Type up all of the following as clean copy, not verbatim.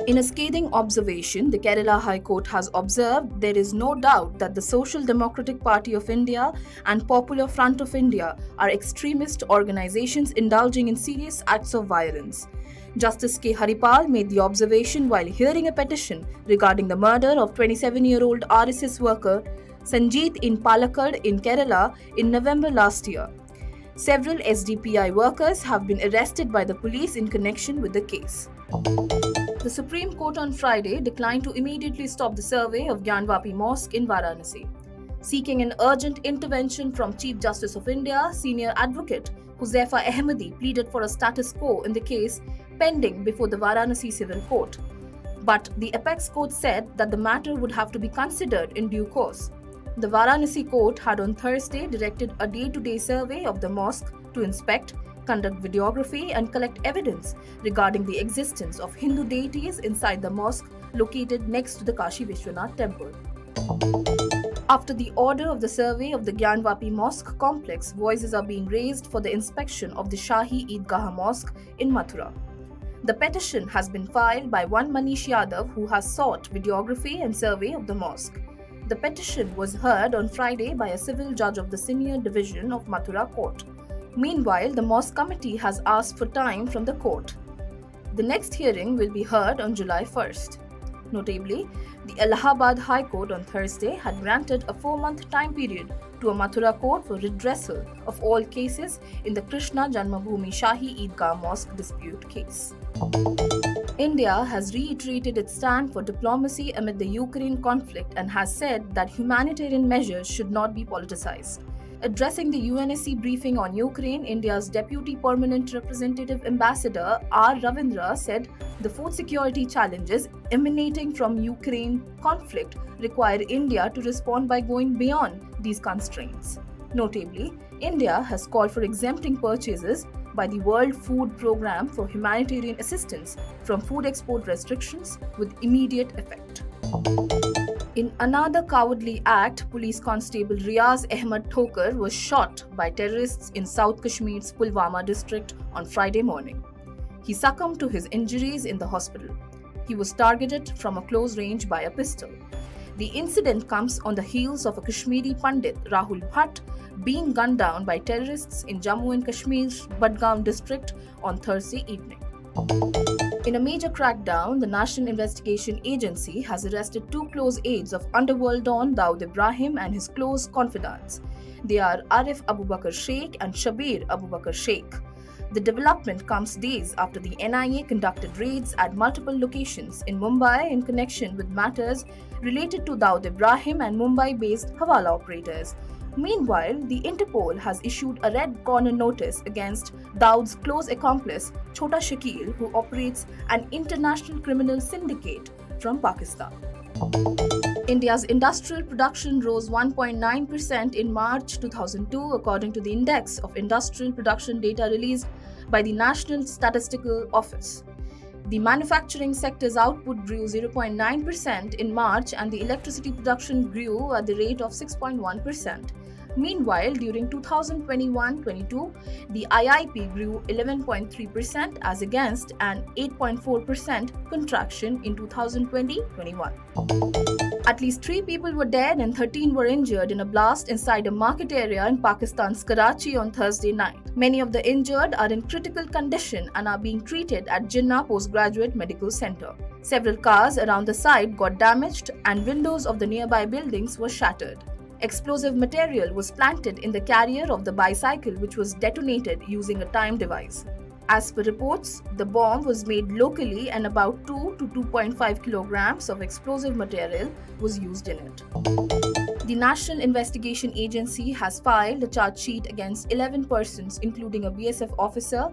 In a scathing observation, the Kerala High Court has observed there is no doubt that the Social Democratic Party of India and Popular Front of India are extremist organizations indulging in serious acts of violence. Justice K. Haripal made the observation while hearing a petition regarding the murder of 27-year-old RSS worker Sanjeet in Palakkad in Kerala in November last year. Several SDPI workers have been arrested by the police in connection with the case. The Supreme Court on Friday declined to immediately stop the survey of Gyanvapi Mosque in Varanasi, seeking an urgent intervention from Chief Justice of India, Senior Advocate Huzaifa Ahmadi pleaded for a status quo in the case pending before the Varanasi Civil Court. But the apex court said that the matter would have to be considered in due course. The Varanasi court had on Thursday directed a day-to-day survey of the mosque to inspect, conduct videography and collect evidence regarding the existence of Hindu deities inside the mosque located next to the Kashi Vishwanath temple. After the order of the survey of the Gyanvapi Mosque complex, voices are being raised for the inspection of the Shahi Eidgah Mosque in Mathura. The petition has been filed by one Manish Yadav who has sought videography and survey of the mosque. The petition was heard on Friday by a civil judge of the Senior Division of Mathura Court. Meanwhile, the mosque committee has asked for time from the court. The next hearing will be heard on July 1st. Notably, the Allahabad High Court on Thursday had granted a 4-month time period to a Mathura court for redressal of all cases in the Krishna Janmabhoomi Shahi Eidgah Mosque dispute case. India has reiterated its stand for diplomacy amid the Ukraine conflict and has said that humanitarian measures should not be politicized. Addressing the UNSC briefing on Ukraine, India's Deputy Permanent Representative Ambassador R. Ravindra said the food security challenges emanating from Ukraine conflict require India to respond by going beyond these constraints. Notably, India has called for exempting purchases by the World Food Programme for humanitarian assistance from food export restrictions with immediate effect. In another cowardly act, Police Constable Riaz Ahmed Thokar was shot by terrorists in South Kashmir's Pulwama district on Friday morning. He succumbed to his injuries in the hospital. He was targeted from a close range by a pistol. The incident comes on the heels of a Kashmiri Pandit, Rahul Bhatt, being gunned down by terrorists in Jammu and Kashmir's Budgam district on Thursday evening. In a major crackdown, the National Investigation Agency has arrested 2 close aides of underworld don Dawood Ibrahim and his close confidants. They are Arif Abu Bakr Sheikh and Shabir Abu Bakr Sheikh. The development comes days after the NIA conducted raids at multiple locations in Mumbai in connection with matters related to Dawood Ibrahim and Mumbai-based Hawala operators. Meanwhile, the Interpol has issued a red corner notice against Dawood's close accomplice Chota Shakil, who operates an international criminal syndicate from Pakistan. India's industrial production rose 1.9% in March 2002 according to the Index of Industrial Production data released by the National Statistical Office. The manufacturing sector's output grew 0.9% in March and the electricity production grew at the rate of 6.1%. Meanwhile, during 2021-22, the IIP grew 11.3% as against an 8.4% contraction in 2020-21. At least 3 people were dead and 13 were injured in a blast inside a market area in Pakistan's Karachi on Thursday night. Many of the injured are in critical condition and are being treated at Jinnah Postgraduate Medical Center. Several cars around the site got damaged and windows of the nearby buildings were shattered. Explosive material was planted in the carrier of the bicycle, which was detonated using a time device. As per reports, the bomb was made locally and about 2 to 2.5 kilograms of explosive material was used in it. The National Investigation Agency has filed a charge sheet against 11 persons, including a BSF officer,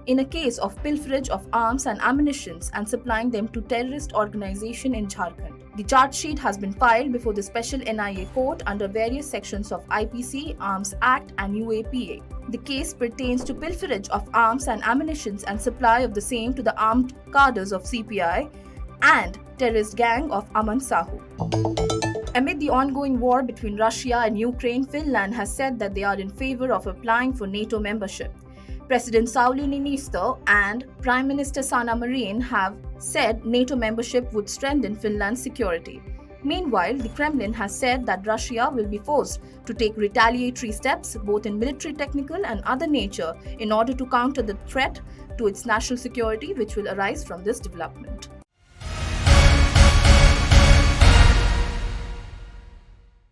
in a case of pilferage of arms and ammunition and supplying them to terrorist organization in Jharkhand. The charge sheet has been filed before the special NIA court under various sections of IPC, Arms Act and UAPA. The case pertains to pilferage of arms and ammunition and supply of the same to the armed cadres of CPI and terrorist gang of Aman Sahu. Amid the ongoing war between Russia and Ukraine, Finland has said that they are in favor of applying for NATO membership. President Sauli Niinisto and Prime Minister Sanna Marin have said NATO membership would strengthen Finland's security. Meanwhile, the Kremlin has said that Russia will be forced to take retaliatory steps, both in military, technical, and other nature, in order to counter the threat to its national security which will arise from this development.